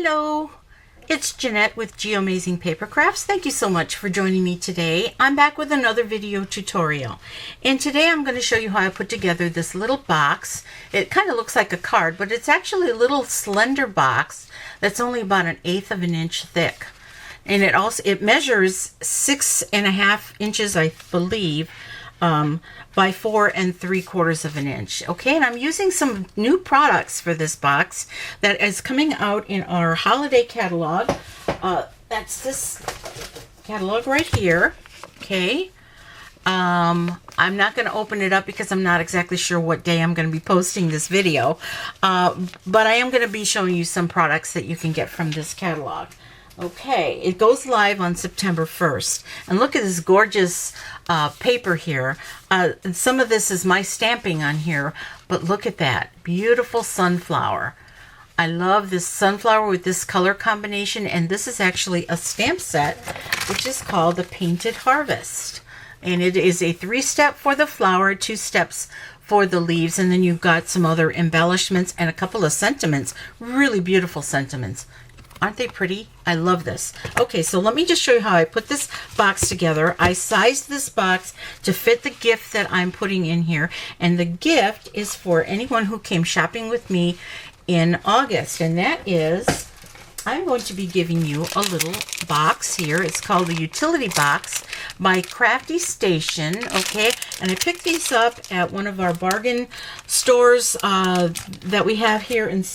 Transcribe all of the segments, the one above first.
Hello, it's Jeanette with Geomazing Paper Crafts. Thank you so much for joining me today. I'm back with another video tutorial. And today I'm going to show you how I put together this little box. It kind of looks like a card, but it's actually a little slender box that's only about 1/8 of an inch thick. And it measures 6.5 inches, I believe, by 4 3/4 of an inch. Okay, and I'm using some new products for this box that is coming out in our holiday catalog. That's this catalog right here. Okay. I'm not going to open it up because I'm not exactly sure what day I'm going to be posting this video. But I am going to be showing you some products that you can get from this catalog. Okay, it goes live on September 1st. And look at this gorgeous paper here. And some of this is my stamping on here, but look at that. Beautiful sunflower. I love this sunflower with this color combination, and this is actually a stamp set, which is called the Painted Harvest. And it is a 3-step for the flower, 2 steps for the leaves, and then you've got some other embellishments and a couple of sentiments. Really beautiful sentiments. Aren't they pretty? I love this. Okay, so let me just show you how I put this box together. I sized this box to fit the gift that I'm putting in here. And the gift is for anyone who came shopping with me in August. And that is, I'm going to be giving you a little box here. It's called the Utility Box by Crafty Station. Okay, and I picked these up at one of our bargain stores that we have here in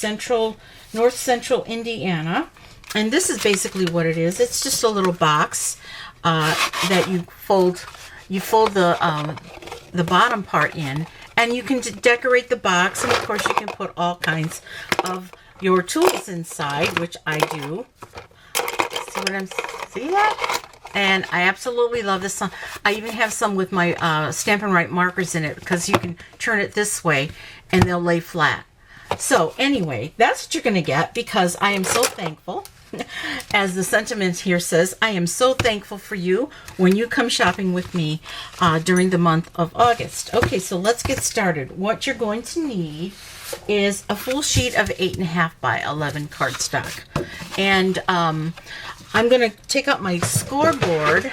North Central Indiana. And this is basically what it is. It's just a little box that you fold the bottom part in, and you can decorate the box, and of course you can put all kinds of your tools inside, which I do. See that? And I absolutely love this. I even have some with my Stampin' Up markers in it, because you can turn it this way and they'll lay flat. So anyway, that's what you're going to get, because I am so thankful. As the sentiment here says, I am so thankful for you when you come shopping with me during the month of August. Okay, so let's get started. What you're going to need is a full sheet of 8.5 by 11 cardstock. And I'm going to take out my scoreboard.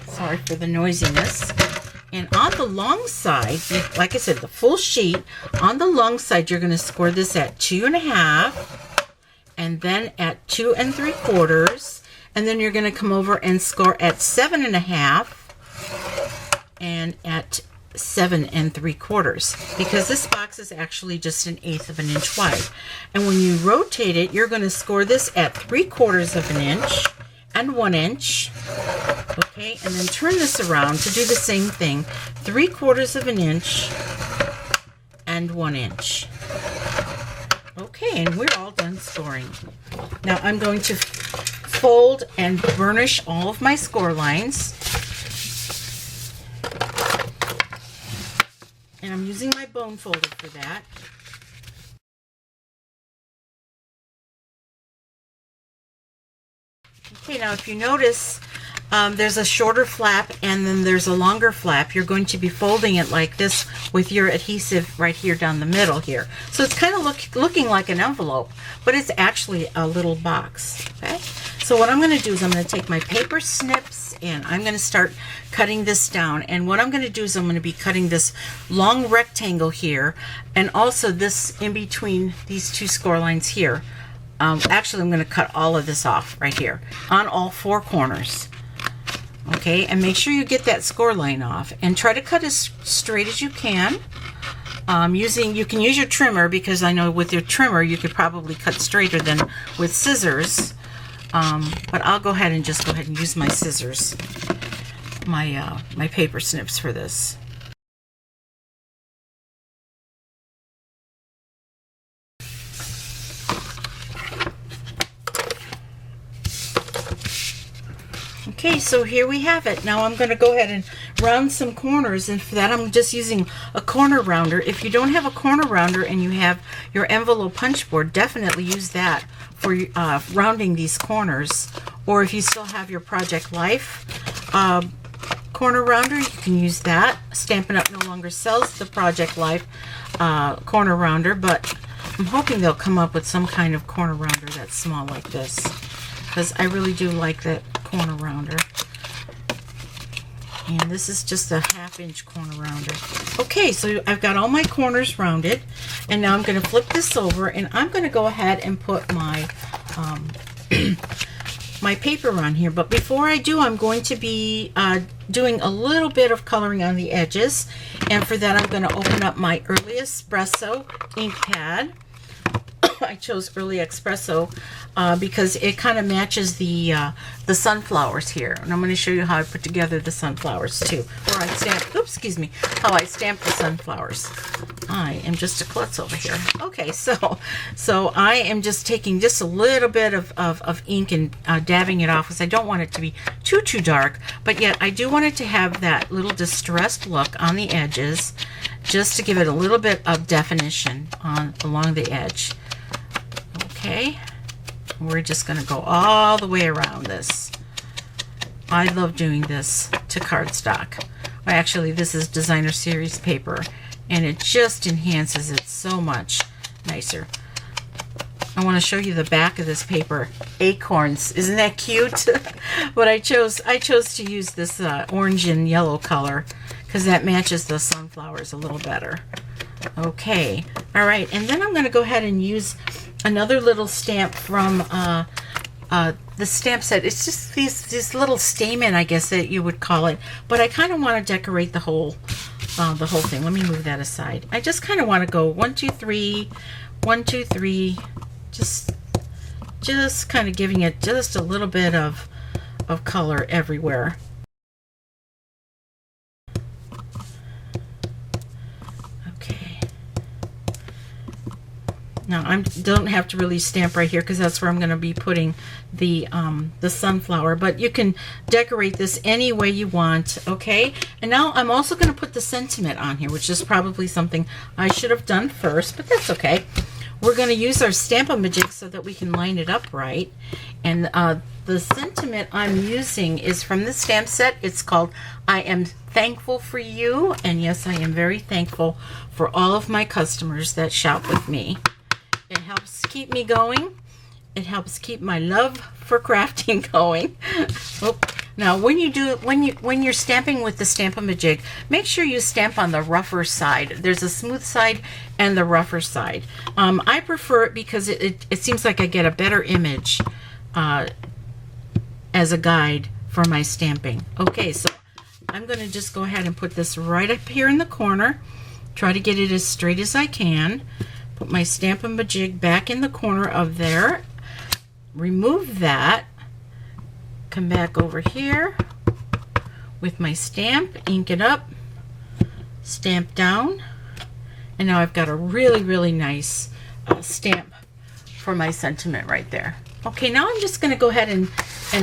Sorry for the noisiness. And on the long side, like I said, the full sheet, on the long side, you're going to score this at 2.5, and then at 2 3/4, and then you're going to come over and score at 7.5 and at 7 3/4, because this box is actually just 1/8 of an inch wide. And when you rotate it, you're going to score this at 3/4 of an inch and 1 inch. Okay, and then turn this around to do the same thing, 3/4 of an inch and 1 inch. Okay, and we're all done scoring. Now I'm going to fold and burnish all of my score lines. And I'm using my bone folder for that. Okay, now if you notice, there's a shorter flap and then there's a longer flap. You're going to be folding it like this with your adhesive right here down the middle here. So it's kind of looking like an envelope, but it's actually a little box. Okay, so what I'm going to do is I'm going to take my paper snips and I'm going to start cutting this down. And what I'm going to do is I'm going to be cutting this long rectangle here, and also this in between these two score lines here. Actually, I'm going to cut all of this off right here on all 4 corners. Okay, and make sure you get that score line off, and try to cut as straight as you can. You can use your trimmer, because I know with your trimmer you could probably cut straighter than with scissors. But I'll go ahead and use my scissors, my paper snips for this. Okay, so here we have it. Now I'm going to go ahead and round some corners, and for that I'm just using a corner rounder. If you don't have a corner rounder and you have your envelope punch board, definitely use that for rounding these corners. Or if you still have your Project Life corner rounder, you can use that. Stampin' Up no longer sells the Project Life corner rounder, but I'm hoping they'll come up with some kind of corner rounder that's small like this, because I really do like that corner rounder. And this is just a 1/2-inch corner rounder. Okay, so I've got all my corners rounded, and now I'm going to flip this over, and I'm going to go ahead and put my my paper on here. But before I do, I'm going to be doing a little bit of coloring on the edges, and for that I'm going to open up my Early Espresso ink pad. I chose Early Espresso because it kind of matches the sunflowers here, and I'm going to show you how I put together the sunflowers too, or I stamp. Oops, excuse me. How I stamp the sunflowers. I am just a klutz over here. Okay, so I am just taking just a little bit of ink and dabbing it off, because I don't want it to be too dark, but yet I do want it to have that little distressed look on the edges, just to give it a little bit of definition along the edge. Okay, we're just going to go all the way around this. I love doing this to cardstock. Well, actually, this is designer series paper, and it just enhances it so much nicer. I want to show you the back of this paper. Acorns, isn't that cute? But I chose to use this orange and yellow color, because that matches the sunflowers a little better. Okay, all right, and then I'm going to go ahead and use another little stamp from the stamp set. It's just these little stamen, I guess that you would call it, but I kind of want to decorate the whole thing. Let me move that aside. I just kind of want to go 1, 2, 3, 1, 2, 3, just kind of giving it just a little bit of color everywhere. Now I don't have to really stamp right here, because that's where I'm going to be putting the sunflower, but you can decorate this any way you want. Okay, and now I'm also going to put the sentiment on here, which is probably something I should have done first, but that's okay. We're going to use our Stampin'-Up so that we can line it up right, and the sentiment I'm using is from the stamp set. It's called I Am Thankful for You, and yes, I am very thankful for all of my customers that shop with me. It helps keep me going. It helps keep my love for crafting going. Oh, now, when you're stamping with the Stampin'-Up, make sure you stamp on the rougher side. There's a smooth side and the rougher side. I prefer it because it seems like I get a better image as a guide for my stamping. Okay, so I'm going to just go ahead and put this right up here in the corner. Try to get it as straight as I can. Put my Stampin'-Up back in the corner of there. Remove that. Come back over here with my stamp, ink it up, stamp down, and now I've got a really nice stamp for my sentiment right there. Okay, now I'm just going to go ahead and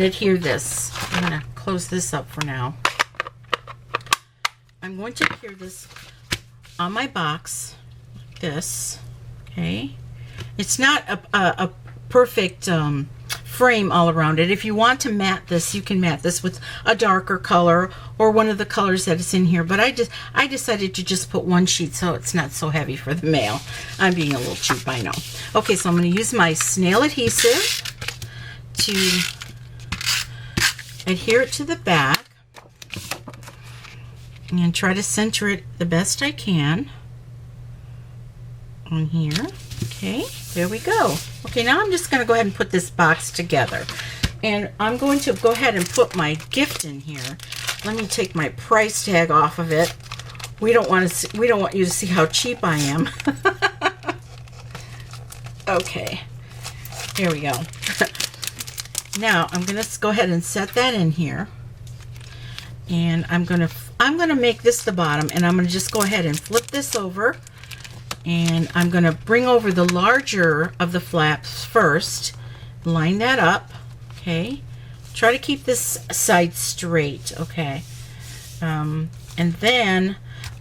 adhere this. I'm going to close this up for now. I'm going to adhere this on my box like this. Okay, it's not a perfect frame all around it. If you want to matte this, you can matte this with a darker color or one of the colors that is in here, but I decided to just put one sheet so it's not so heavy for the mail. I'm being a little cheap, I know. Okay, so I'm going to use my snail adhesive to adhere it to the back and try to center it the best I can on here. Okay, there we go. Okay, now I'm just going to go ahead and put this box together, and I'm going to go ahead and put my gift in here. Let me take my price tag off of it. We don't want you to see how cheap I am. Okay, here we go. Now I'm going to go ahead and set that in here, and I'm going to make this the bottom, and I'm going to just go ahead and flip this over. And I'm going to bring over the larger of the flaps first, line that up, okay? Try to keep this side straight, okay? And then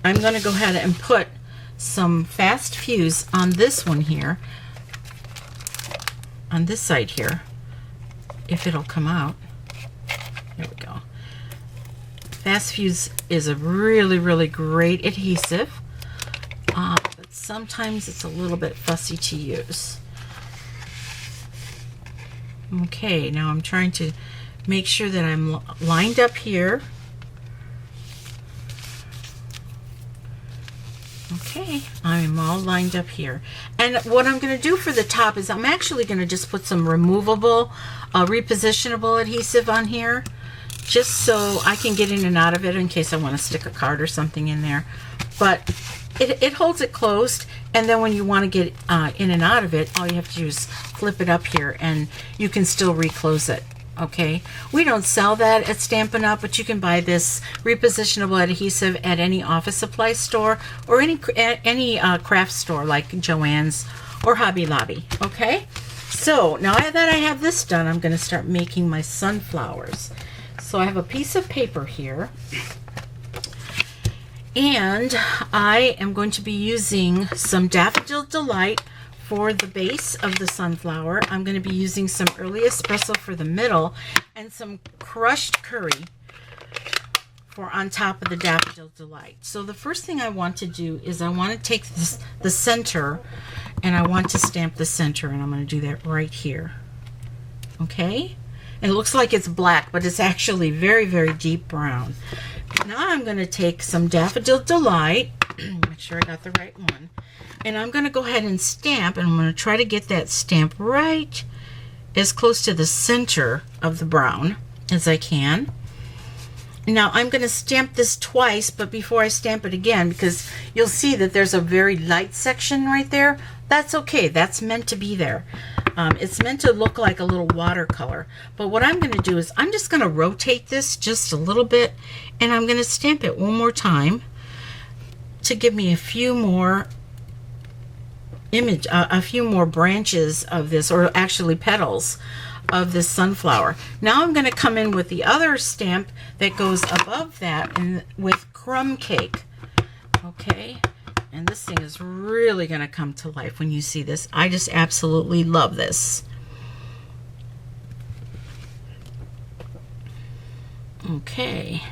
I'm going to go ahead and put some fast fuse on this one here, on this side here, if it'll come out. There we go. Fast fuse is a really great adhesive. Let's sometimes it's a little bit fussy to use. Okay, now I'm trying to make sure that I'm lined up here. Okay, I'm all lined up here. And what I'm going to do for the top is I'm actually going to just put some removable, repositionable adhesive on here, just so I can get in and out of it in case I want to stick a card or something in there. But it holds it closed, and then when you want to get in and out of it, all you have to do is flip it up here and you can still reclose it. Okay, we don't sell that at Stampin' Up, but you can buy this repositionable adhesive at any office supply store or any craft store like Joann's or Hobby Lobby. Okay, so now that I have this done, I'm going to start making my sunflowers. So I have a piece of paper here, and I am going to be using some Daffodil Delight for the base of the sunflower. I'm going to be using some early espresso for the middle and some crushed curry for on top of the Daffodil Delight. So the first thing I want to do is I want to take the center, and I want to stamp the center, and I'm going to do that right here. Okay? And it looks like it's black, but it's actually very, very deep brown. Now I'm going to take some Daffodil Delight, make sure I got the right one, and I'm going to go ahead and stamp, and I'm going to try to get that stamp right as close to the center of the brown as I can. Now I'm going to stamp this twice, but before I stamp it again, because you'll see that there's a very light section right there. That's okay, that's meant to be there. It's meant to look like a little watercolor. But what I'm going to do is I'm just going to rotate this just a little bit, and I'm going to stamp it one more time to give me a few more a few more branches of this, or actually petals of this sunflower. Now I'm going to come in with the other stamp that goes above that, and with crumb cake. Okay, and this thing is really going to come to life when you see this. I just absolutely love this. Okay,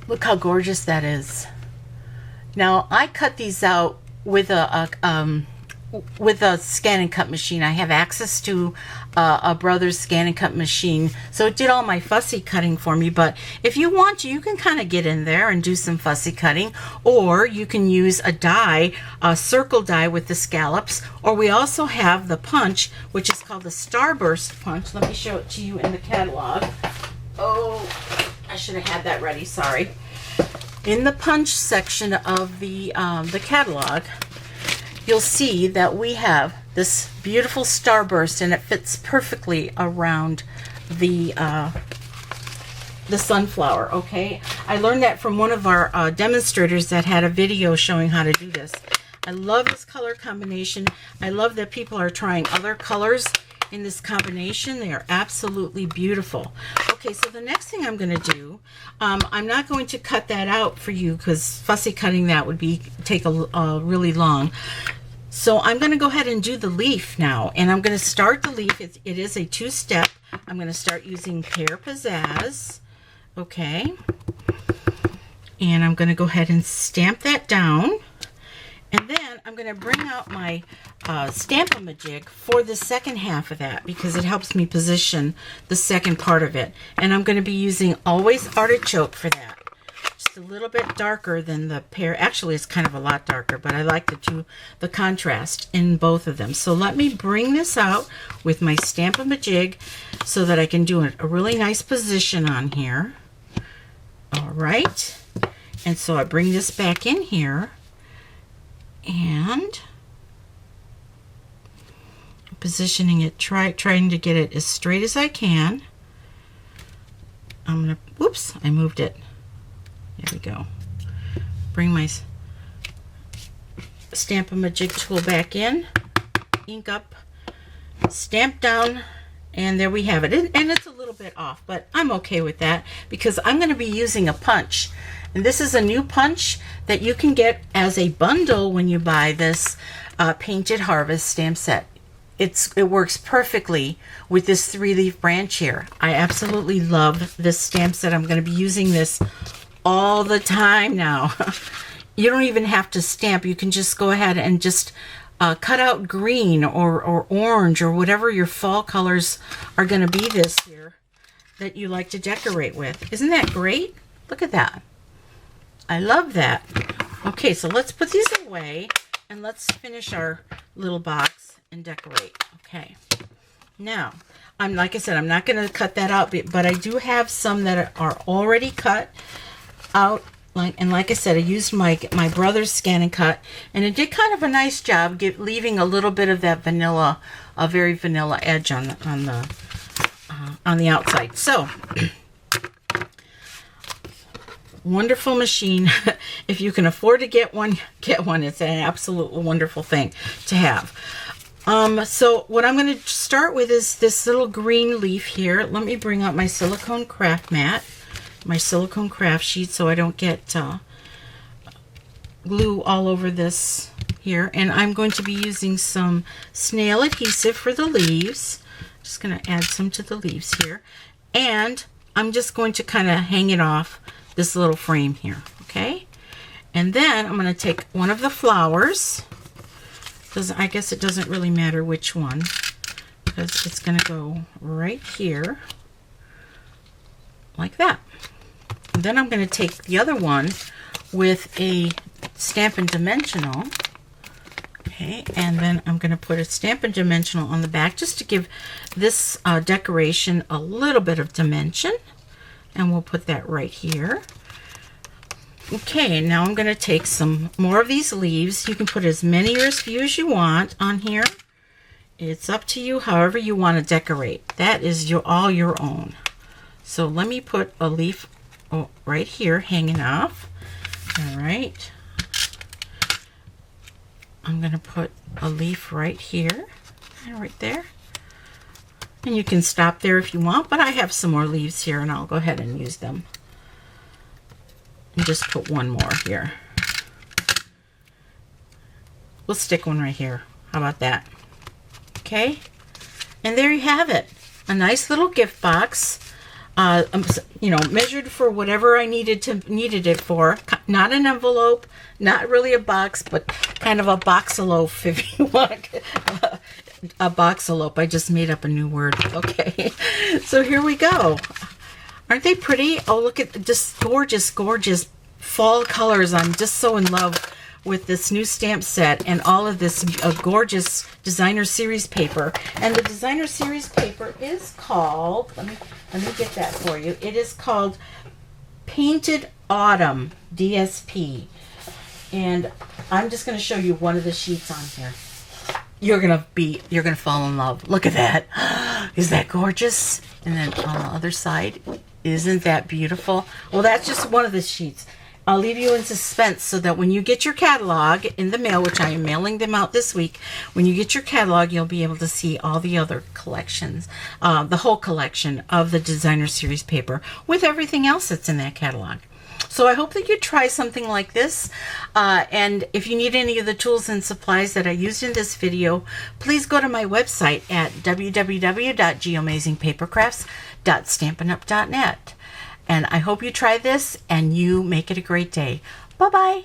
look how gorgeous that is. Now I cut these out with a scan and cut machine. I have access to a Brothers scan and cut machine, so it did all my fussy cutting for me. But if you want to, you can kind of get in there and do some fussy cutting, or you can use a die, a circle die with the scallops, or we also have the punch, which is called the Starburst punch. Let me show it to you in the catalog. Oh, I should have had that ready, sorry. In the punch section of the catalog, you'll see that we have this beautiful starburst, and it fits perfectly around the sunflower. Okay, I learned that from one of our demonstrators that had a video showing how to do this. I love this color combination. I love that people are trying other colors in this combination. They are absolutely beautiful. Okay, so the next thing I'm going to do, I'm not going to cut that out for you because fussy cutting that would take a really long. So I'm going to go ahead and do the leaf now, and I'm going to start the leaf. It is a two-step. I'm going to start using Pear Pizzazz. Okay, and I'm going to go ahead and stamp that down, and then I'm going to bring out my Stampin'-Up for the second half of that, because it helps me position the second part of it. And I'm going to be using Always Artichoke for that. Just a little bit darker than the pear. Actually, it's kind of a lot darker, but I like the contrast in both of them. So let me bring this out with my Stampin'-Up so that I can do a really nice position on here. All right. And so I bring this back in here, and positioning it, trying to get it as straight as I can. I'm gonna, whoops, I moved it. There we go. Bring my Stampin'-Up tool back in, ink up, stamp down, and there we have it. And it's a little bit off, but I'm okay with that because I'm going to be using a punch. And this is a new punch that you can get as a bundle when you buy this Painted Harvest stamp set. It works perfectly with this 3-leaf branch here. I absolutely love this stamp set. I'm going to be using this all the time now. you don't even have to stamp. You can just go ahead and just cut out green or orange or whatever your fall colors are going to be this year that you like to decorate with. Isn't that great? Look at that. I love that. Okay, so let's put these away and let's finish our little box and decorate. Okay. Now, like I said, I'm not going to cut that out, but I do have some that are already cut out. Like I said, I used my brother's Scan and Cut, and it did kind of a nice job leaving a little bit of that vanilla, a very vanilla edge on the outside. So, wonderful machine. If you can afford to get one, get one. It's an absolutely wonderful thing to have. So what I'm going to start with is this little green leaf here. Let me bring out my silicone craft mat, my silicone craft sheet, so I don't get glue all over this here. And I'm going to be using some snail adhesive for the leaves. Just going to add some to the leaves here. And I'm just going to kind of hang it off this little frame here, okay? And then I'm going to take one of the flowers. I guess it doesn't really matter which one, because it's going to go right here like that. And then I'm going to take the other one with a Stampin' Dimensional, okay, and then I'm going to put a Stampin' Dimensional on the back just to give this decoration a little bit of dimension, and we'll put that right here. Okay, now I'm going to take some more of these leaves. You can put as many or as few as you want on here. It's up to you however you want to decorate. That is all your own. So let me put a leaf right here hanging off. All right. I'm going to put a leaf right here, right there. And you can stop there if you want, but I have some more leaves here and I'll go ahead and use them. And just put one more here. We'll stick one right here. How about that? Okay. And there you have it. A nice little gift box. You know, measured for whatever I needed it for. Not an envelope, not really a box, but kind of a boxalope if you want. A boxalope. I just made up a new word. Okay. So here we go. Aren't they pretty? Oh, look at just gorgeous, gorgeous fall colors. I'm just so in love with this new stamp set and all of this gorgeous designer series paper. And the designer series paper is called, let me get that for you. It is called Painted Autumn DSP. And I'm just going to show you one of the sheets on here. You're gonna fall in love. Look at that. Is that gorgeous? And then on the other side, isn't that beautiful? Well, that's just one of the sheets. I'll leave you in suspense so that when you get your catalog in the mail, which I am mailing them out this week, when you get your catalog, you'll be able to see all the other collections, the whole collection of the designer series paper with everything else that's in that catalog. So I hope that you try something like this. And if you need any of the tools and supplies that I used in this video, please go to my website at www.geoamazingpapercrafts.stampinup.net. And I hope you try this and you make it a great day. Bye-bye.